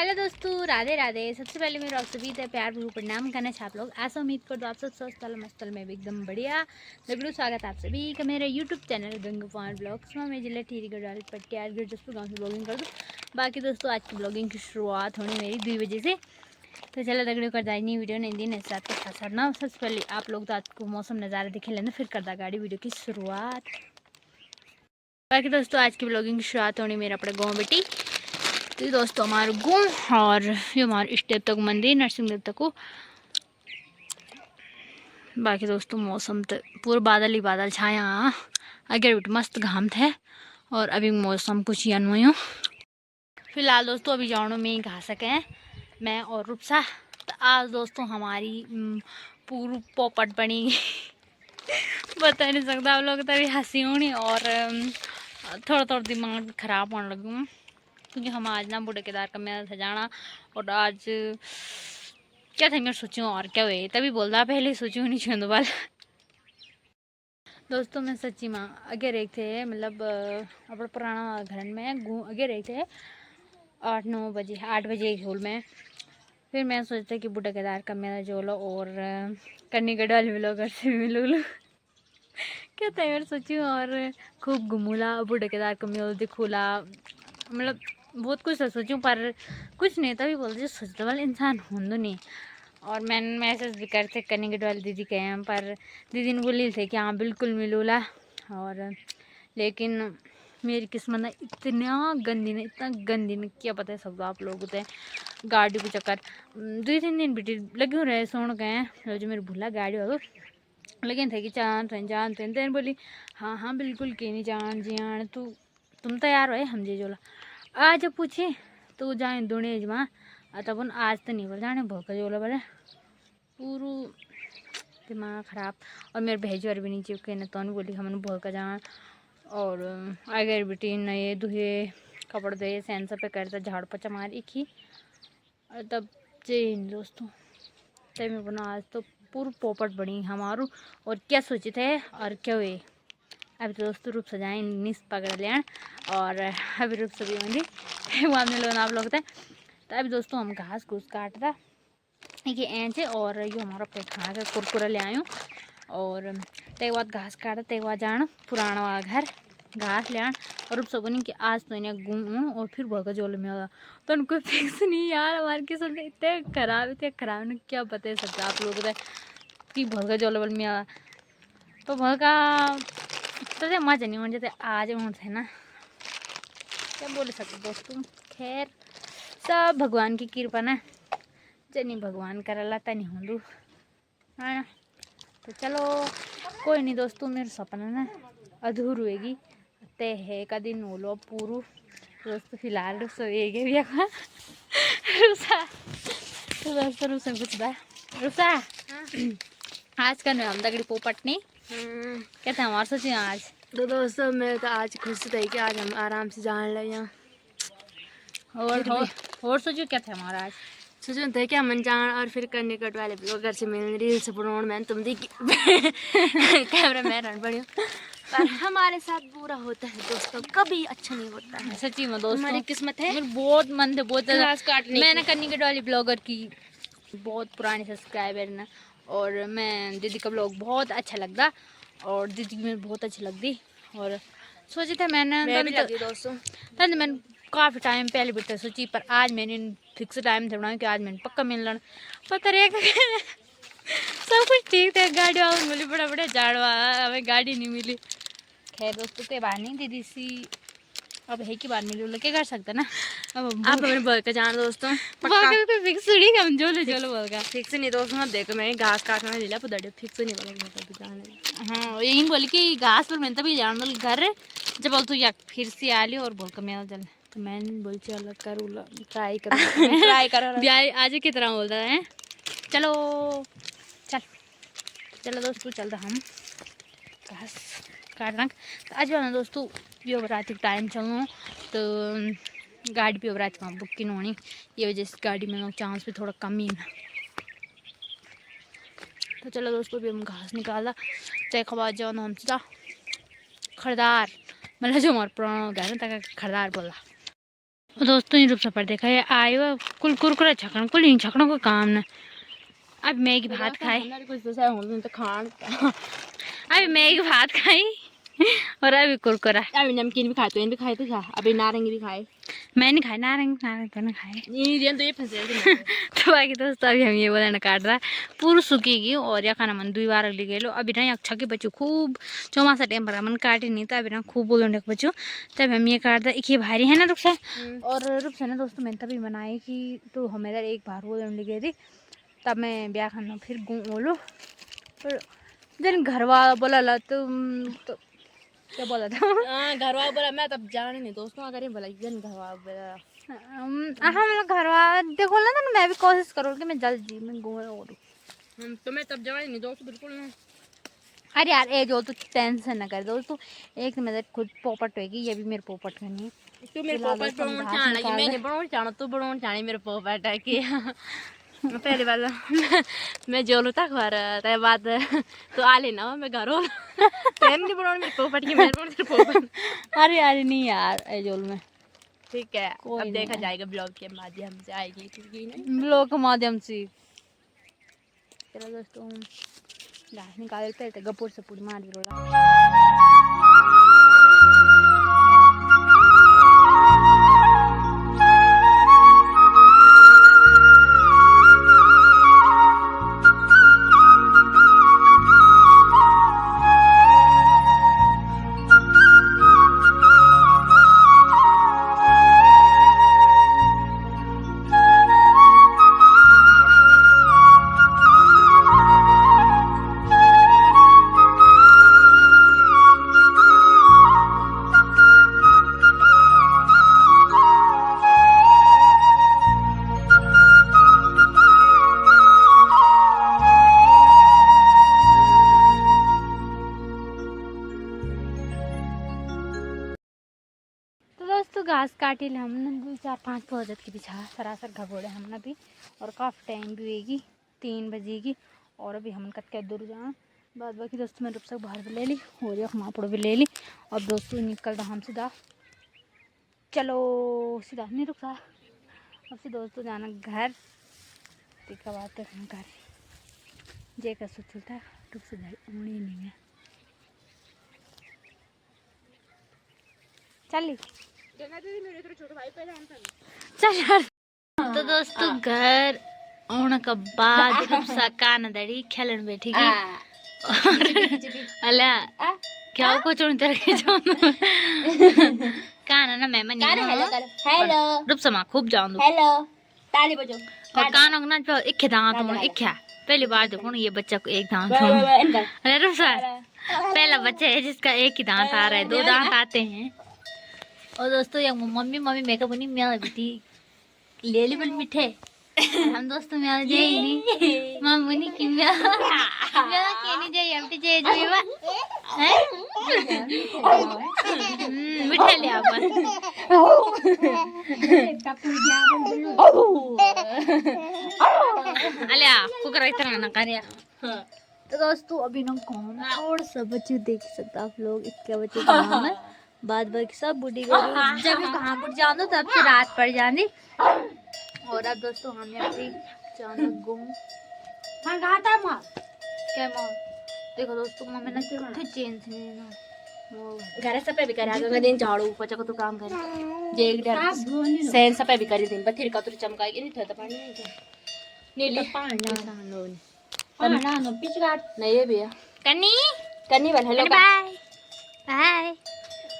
Hello दोस्तों, राधे राधे। सबसे पहले मेरा आप सभी से प्यार भूल प्रणाम करना आप लोग। ऐसा उम्मीद कर दो आप सब स्वस्थ मस्तल में भी एकदम बढ़िया लगड़ू। स्वागत आप सभी का मेरे YouTube channel Gangu point blogs में। मैं जिले ठीरी गढ़वाल पट्टियारगढ़ जसपुर गाँव से ब्लॉगिंग कर दूँ। बाकी दोस्तों आज की ब्लॉगिंग की शुरुआत होनी मेरी 2 बजे से। तो चलो दगड़ियों कर दाई वीडियो नहीं दिन इस रात के साथ साथ ना। सबसे पहले आप लोग तो आज को मौसम नज़ारा दिखे लेना, फिर कर दा गाड़ी वीडियो की शुरुआत। बाकी दोस्तों आज की ब्लॉगिंग की शुरुआत होनी मेरा अपने गाँव बेटी। तो दोस्तों हमारे गाँव और ये हमारे इष्ट देवता को मंदिर नरसिंह देवता को। बाकी दोस्तों मौसम तो पूरा बादल ही बादल छाया। अगर भी मस्त घाम थे और अभी मौसम कुछ ही अनमो। फिलहाल दोस्तों अभी जानो में ही घा सके मैं और रूपसा। तो आज दोस्तों हमारी पूरी पोपट बनी बता नहीं सकता आप लोग। तभी हंसी होनी और थोड़ा थोड़ा दिमाग खराब होने लगी क्योंकि हम आज ना बूढ़े केदार का मेला था जाना। और आज क्या था मैं सोचूं और क्या हुए तभी बोल रहा पहले सोचूं नहीं छो दोबारा। दोस्तों मैं सच्ची माँ अगर एक थे मतलब अपना पुराना घर में अगर एक थे 8-9 बजे 8 बजे स्कूल में। फिर मैं सोचता कि बूढ़े केदार का मेला जो लो और कन्नी गढ़वाल मिलो घर से मिलो लो क्या था मैं सोचूं और खूब घूमूला बूढ़े केदार का मेला दिखूला। मतलब बहुत कुछ सोचूं पर कुछ नहीं तभी बोलते सोचने वाला इंसान होंदो नहीं। और मैंने मैसेज भी करते कन्नी गढ़वाल दीदी के हैं पर दीदी ने बोली थे कि हाँ बिल्कुल मिलूला। और लेकिन मेरी किस्मत ना इतना गंदी ने क्या पता है सब आप लोग होते हैं गाड़ी को चक्कर 2-3 दिन बेटी लगे रहे सोन गए जो मेरी भूला गाड़ी हो लेकिन थे कि जानते तेन बोली हाँ हाँ बिल्कुल कि नहीं जान जी आन तुम तैयार हो हम जी जोला आज पूछे तो जाए दोने माँ तब आज तो नहीं बोल जाने भोका जोला बोले पूरू दिमाग खराब। और मेरे भेजवर भी नहीं चुके न तो बोली हमने भोका जान और अगर बेटी नए दुहे कपड़े धोए सैन पे करता झाड़ पोछा मार एक ही और तब चेन दोस्तों तब मैं बना आज तो पूरी पोपट बनी हमारू। और क्या सोचे थे और क्या हुए अभी तो दोस्तों रूप सजाए निस पकड़ लिया और अभी रूप सभी होंगी वो हमने लोग आप लोग थे। तो अभी दोस्तों हम घास घूस काटता ये ऐंच है और ये हमारा पैखाना का कुरकुरा ले आयूँ और ते बाद घास काटा ते बाद जाना पुराना वाला घर घास ले आन और रूप सब नहीं कि आज तो इन्हें घूमूँ और फिर भगा जोल में होगा तो उनको फिक्स नहीं यार हमारे किस्मत इतने खराब ने क्या बता सकते आप लोग कि भगा जोल में आ तो भगा तो मजा नहीं होने जाते आज थे ना क्या बोल सकते दोस्तों। खैर सब भगवान की कृपा ना जनी भगवान करला तनी होंदू है ना। तो चलो कोई नहीं दोस्तों मेरे सपना ना अधूर हुएगी ते है का दिन बोलो पूरू दोस्तों। फिलहाल रुसा भी रुसा तो दोस्तों रुसा कुछ बा रुसा आज का हम दगड़ी पोपट नहीं क्या था हमारे सोचे आज तो दोस्तों मैं तो आज खुश थी कि आज हम आराम से जाने लगे यहाँ और सोचो क्या था हमारा आज सोचो थे कि हम जान और फिर करने कट वाले घर से मैंने रील्स बनाने मैंने तुम देखी कैमरा मैन बढ़िया पर हमारे साथ बुरा होता है दोस्तों कभी अच्छा नहीं होता है सच्ची में दोस्तों हमारी किस्मत है। मेरे बहुत मन थे बहुत घास काटने मैंने कन्नी गढ़ वाली ब्लॉगर की बहुत पुरानी सब्सक्राइबर ना और मैं दीदी का ब्लॉग बहुत अच्छा लगता और दीदी की मेरे बहुत अच्छी लगती और सोची था मैंने दोस्तों तब मैंने काफ़ी टाइम पहले भी सोची पर आज मैंने फिक्स टाइम थे बनाया कि आज मैंने पक्का मिलना पता रहे सब कुछ ठीक था। गाड़ी वाला मिली बड़ा बड़ा झाड़वा हमें गाड़ी नहीं मिली। खैर दोस्तों के बात नहीं दीदी सी अब है की बात मिली क्या कर सकते ना। अब आप हमारे बोल का जान दोस्तों फिक्स थोड़ी हम जो बोल का फिक्स नहीं दोस्तों देखो मैं घास काटना ले लिया पता फिक्स नहीं बोला। हाँ यही बोली कि घास पर मैंने तभी जान बोल घर जब बोल तू या फिर से आ ली और बोल कर मैं चल तो मैंने बोल चल करूँ ट्राई करो आज की तरह बोलता है चलो चलो दोस्तों चलता हम घास काटना। तो आज वाला दोस्तों यो रात टाइम चलूँ तो गाड़ी पे रात वहाँ बुकिंग होनी ये वजह से गाड़ी में चांस भी थोड़ा कम ही है। तो चलो दोस्तों भी हम घास निकाला चाहे खबा जाओ हम सीधा खरदार मतलब जो हमारा पुराना घर है तक खरदार बोला दोस्तों ये रूप से पर देखा है आयो कुल कुरकुरा छकन कुल इन छकनों को काम न अब मैगी भात खाई कुछ तो सही तो खान अभी मैगी भात खाई और अभी कुरकुरा अभी नमकीन भी खाए तो इन भी खाए थे क्या अभी नारंगी भी खाए मैं नहीं खाई नारंग नारंग तो नहीं खाए ये तो ये फंसे तो बाकी दोस्तों अभी हम ये बोलना काट रहा है पूरी सूखेगी और या खाना मन 2 बार ले गए अभी ना अच्छा के बच्चों खूब चौमासा टाइम पर मन काटे नहीं था अभी ना खूब बोलने के बच्चों तब हम ये काट रहा एक ये भारी है ना रुखसा और रुखसा ना दोस्तों मैंने तभी बनाई कि तो हम इधर एक बार बोलने ले गई थी तब मैं ब्याह खाना फिर बोलो पर जन घर वाला बोला ला तो क्या बोला था घर वाला बोला मैं तब जाने नहीं दोस्तों अगर ये बोला जन घर वाला बोला हम घर वाला देखो ना तो मैं भी कोशिश करूँ कि मैं जल्दी में घूम और तो मैं तब जाने नहीं दोस्तों बिल्कुल नहीं अरे यार ए जो तो टेंशन ना कर दोस्तों एक तो मेरे खुद पोपट होगी ये भी मेरे पोपट का नहीं तू मेरे पोपट बनाना चाहना कि मैंने बनाना चाहना तू बनाना चाहनी मेरे पोपट है कि पहले वाला मैं जोलू तक भर ते बाद तो आ लेना मैं घर हो तेन नहीं बनाना मेरे पोपट की मैं बनाना तेरे पोपट अरे अरे नहीं यार ए जोल में ठीक है अब देखा जाएगा ब्लॉग के माध्यम से आएगी क्योंकि नहीं ब्लॉग के माध्यम से चलो दोस्तों घास निकाल पहले गपुर से पूरी मार दी तो घास काटे हमने 2-4-5 पौधे के पीछा सरासर घबोड़े हमने भी और काफ़ी टाइम भी होगी 3 बजेगी और अभी हम कत के दूर जाए बाद बाकी दोस्तों मैं रुपसक बाहर भी ले ली और एक मापड़ भी ले ली अब दोस्तों निकल रहा हम सीधा चलो सीधा नहीं रुका अब से दोस्तों जाना घर टीका बात है घर जे का सोचता रुक से उड़ी नहीं है चली चल यार तो दोस्तों घर आने के बाद रुपसा कान दड़ी खेलन बैठी गई अला क्या कुछ उन तरह के जो कान ना मैं मनी हेलो रुपसा मां खूब जाऊं हेलो ताली बजाओ और कान ना पे एक दांत तो एक पहली बार देखो ये बच्चा को एक दांत अरे रुपसा पहला बच्चा है जिसका एक ही दांत आ रहा है 2 दांत आते हैं और दोस्तों ये मम्मी मेकअप नहीं मेरा बेटी ले ली बल मिठे हम दोस्तों मेरा जे नहीं मम्मी नहीं कि मेरा के नहीं जे एमटी जे जो ये है मिठे ले अपन अलिया कुकर इतना ना करिया तो दोस्तों अभी ना कौन और सब बच्चे देख सकते आप लोग इसके बच्चे का नाम है बाद बाकी सब बुढ़ी गई जब कहाँ पर जानो तब से रात पड़ जानी और अब दोस्तों हम यहाँ पे जाना घूम हाँ घाटा मार क्या मार देखो दोस्तों मम्मी ना फिर चेंज नहीं ना घर सब पे भी करा गंगा दिन झाड़ू पोछा को तो काम करे जे एक डर सेन सब पे भी करी दिन बथिर का तो चमकाएगी नहीं था तो पानी नहीं था नीली पानी ना लोन पानी नो पिचकाट नहीं ये भी है कन्नी वाला हेलो बाय बाय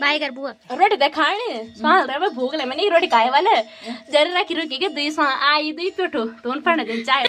बाय कर बुआ रोटी दे खाने साल रे मैं भूख ले मैंने रोटी खाए वाले जरा रखी रुकी के 2 आई 2 पेटो तो उन पढ़ने दिन चाय